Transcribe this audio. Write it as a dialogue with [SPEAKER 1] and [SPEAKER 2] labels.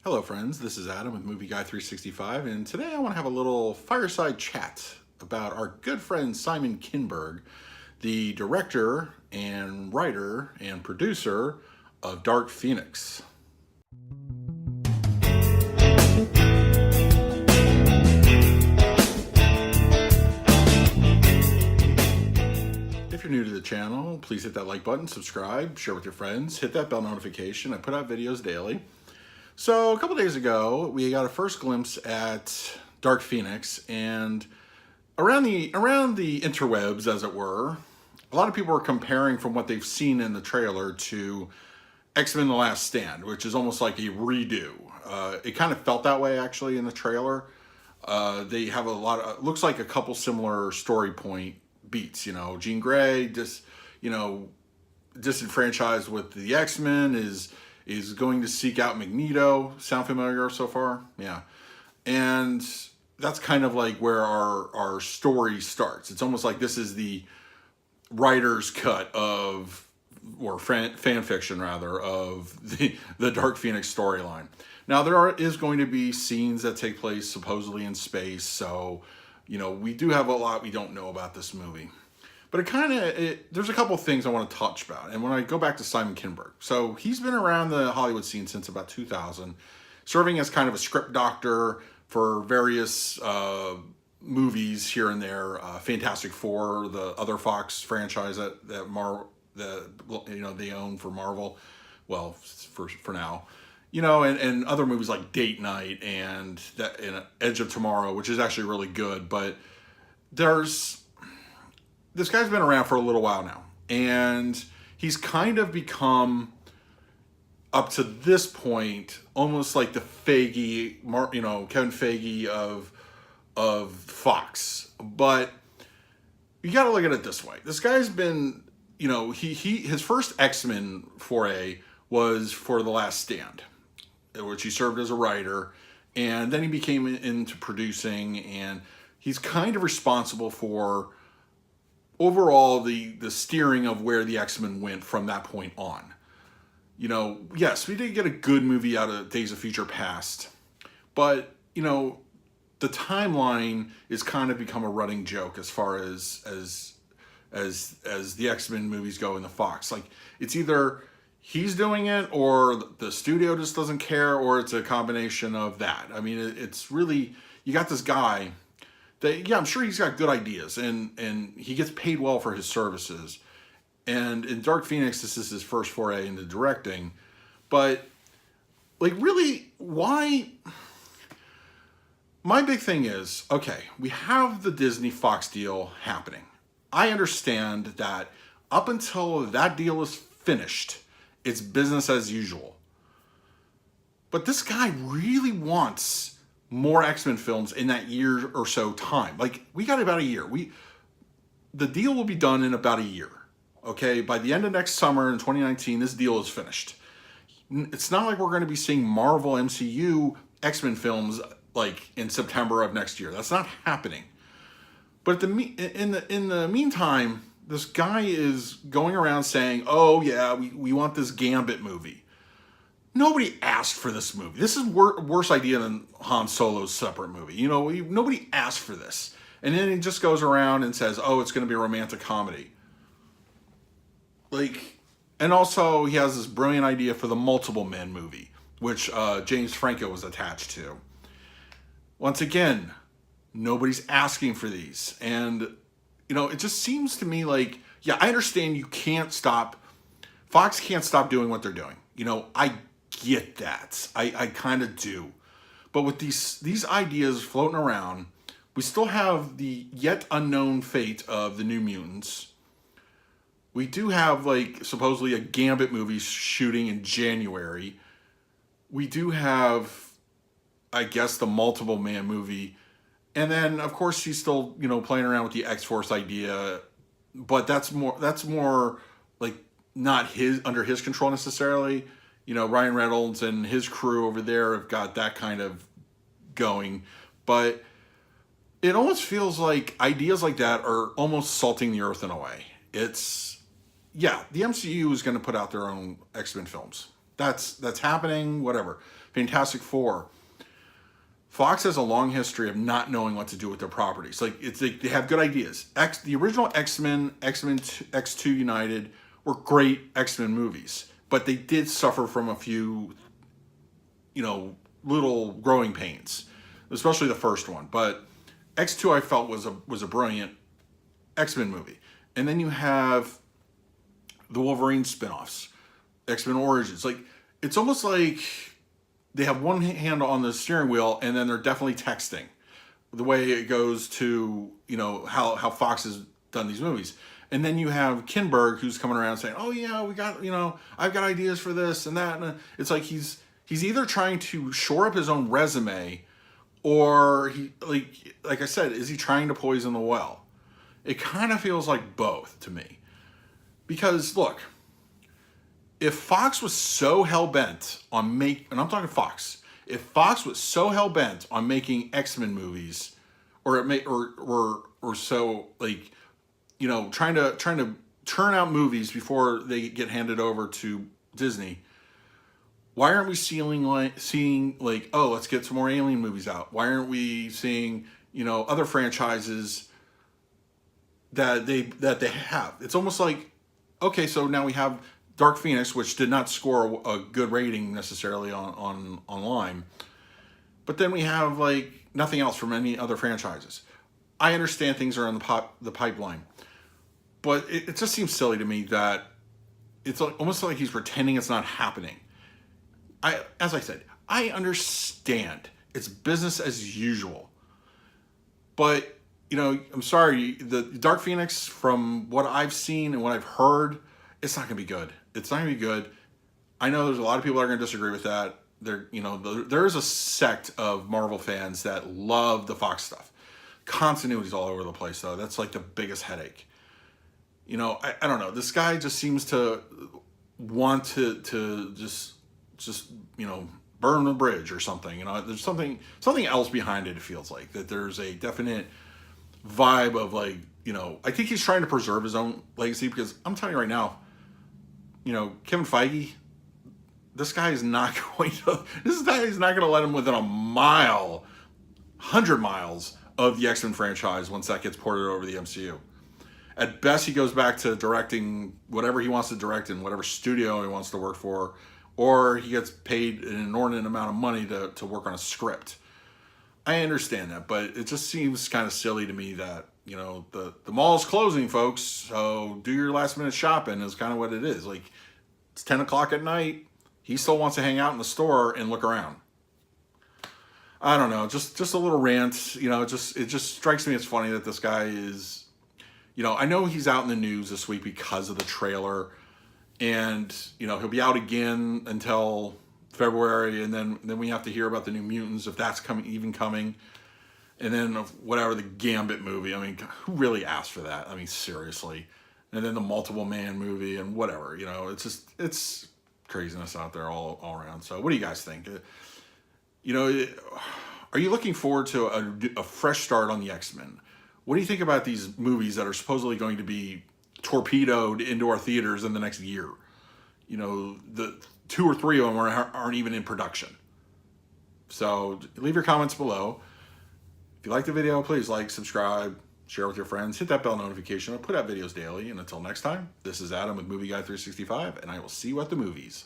[SPEAKER 1] Hello friends, this is Adam with Movie Guy 365, and today I want to have a little fireside chat about our good friend Simon Kinberg, the director and writer and producer of Dark Phoenix. If you're new to the channel, please hit that like button, subscribe, share with your friends, hit that bell notification. I put out videos daily. So a couple days ago, we got a first glimpse at Dark Phoenix, and around the interwebs, as it were, a lot of people are comparing from what they've seen in the trailer to X-Men: The Last Stand, which is almost like a redo. It kind of felt that way actually in the trailer. They have a lot of, looks like a couple similar story point beats. You know, Jean Grey disenfranchised with the X-Men is going to seek out Magneto. Sound familiar so far? Yeah. And that's kind of like where our story starts. It's almost like this is the writer's cut of, or fan fiction rather, of the Dark Phoenix storyline. Now is going to be scenes that take place supposedly in space, so we do have a lot we don't know about this movie. But there's a couple of things I want to touch about. And when I go back to Simon Kinberg, so he's been around the Hollywood scene since about 2000, serving as kind of a script doctor for various movies here and there. Fantastic Four, the other Fox franchise that they own for Marvel, well, for now. And other movies like Date Night and Edge of Tomorrow, which is actually really good. But this guy's been around for a little while now, and he's kind of become, up to this point, almost like the Feige, Kevin Feige of Fox. But you got to look at it this way: this guy's been, his first X-Men foray was for The Last Stand, which he served as a writer, and then he became into producing, and he's kind of responsible for overall the steering of where the X-Men went from that point on. Yes, we did get a good movie out of Days of Future Past, but the timeline is kind of become a running joke as far as the X-Men movies go in the Fox. Like, it's either he's doing it, or the studio just doesn't care, or it's a combination of that. I mean, it's really, you got this guy that, yeah, I'm sure he's got good ideas, and he gets paid well for his services. And in Dark Phoenix, this is his first foray into directing. But, like, really, why? My big thing is, okay, we have the Disney-Fox deal happening. I understand that up until that deal is finished, it's business as usual. But this guy really wants more X-Men films in that year or so time. Like, we got about a year. The deal will be done in about a year. Okay, by the end of next summer in 2019, this deal is finished. It's not like we're going to be seeing Marvel MCU X-Men films like in September of next year. That's not happening. But in the meantime, this guy is going around saying, "Oh yeah, we want this Gambit movie." Nobody asked for this movie. This is worse idea than Han Solo's separate movie. Nobody asked for this. And then he just goes around and says, "Oh, it's going to be a romantic comedy." Like, and also he has this brilliant idea for the Multiple Men movie, which James Franco was attached to. Once again, nobody's asking for these. And, it just seems to me like, yeah, I understand Fox can't stop doing what they're doing. I get that. I kind of do. But with these ideas floating around, we still have the yet unknown fate of the New Mutants. We do have, like, supposedly a Gambit movie shooting in January. We do have, I guess, the Multiple Man movie. And then, of course, he's still, playing around with the X-Force idea. But that's more like not under his control necessarily. Ryan Reynolds and his crew over there have got that kind of going. But it almost feels like ideas like that are almost salting the earth in a way. The MCU is going to put out their own X-Men films. That's happening, whatever. Fantastic Four. Fox has a long history of not knowing what to do with their properties. Like, it's like they have good ideas. The original X-Men, X2 United were great X-Men movies, but they did suffer from a few, little growing pains, especially the first one. But X2 I felt was a brilliant X-Men movie. And then you have the Wolverine spinoffs, X-Men Origins. Like, it's almost like they have one hand on the steering wheel and then they're definitely texting the way it goes to, how Fox has done these movies. And then you have Kinberg, who's coming around saying, oh yeah, we got, I've got ideas for this and that. And it's like he's either trying to shore up his own resume, or he, like I said, is he trying to poison the well? It kind of feels like both to me. Because look, if Fox was so hell-bent on and I'm talking Fox, if Fox was so hell-bent on making X-Men movies, or so, trying to turn out movies before they get handed over to Disney, why aren't we seeing oh, let's get some more Alien movies out? Why aren't we seeing, other franchises that they have? It's almost like, okay, so now we have Dark Phoenix, which did not score a good rating necessarily online, but then we have nothing else from any other franchises. I understand things are in the pipeline, but it just seems silly to me that it's almost like he's pretending it's not happening. As I said, I understand it's business as usual, but I'm sorry, the Dark Phoenix, from what I've seen and what I've heard, it's not going to be good. It's not going to be good. I know there's a lot of people that are going to disagree with that. There is a sect of Marvel fans that love the Fox stuff. Continuity's all over the place, though. That's like the biggest headache. I don't know. This guy just seems to want to just burn the bridge or something. There's something else behind it. It feels like that there's a definite vibe of I think he's trying to preserve his own legacy, because I'm telling you right now, Kevin Feige, this guy is not going to let him within 100 miles of the X-Men franchise once that gets ported over the MCU. At best, he goes back to directing whatever he wants to direct in whatever studio he wants to work for, or he gets paid an inordinate amount of money to work on a script. I understand that, but it just seems kind of silly to me that, the mall's closing, folks, so do your last minute shopping is kind of what it is. It's 10 o'clock at night. He still wants to hang out in the store and look around. I don't know, just a little rant. It just strikes me as funny that this guy is, I know he's out in the news this week because of the trailer, and, he'll be out again until February, and then we have to hear about the New Mutants, if that's coming. And then whatever, the Gambit movie. I mean, who really asked for that? I mean, seriously. And then the Multiple Man movie and whatever. It's craziness out there all around. So what do you guys think? Are you looking forward to a fresh start on the X-Men? What do you think about these movies that are supposedly going to be torpedoed into our theaters in the next year? The 2 or 3 of them aren't even in production. So leave your comments below. If you like the video, please like, subscribe, share with your friends, hit that bell notification. I put out videos daily. And until next time, this is Adam with Movie Guy 365, and I will see you at the movies.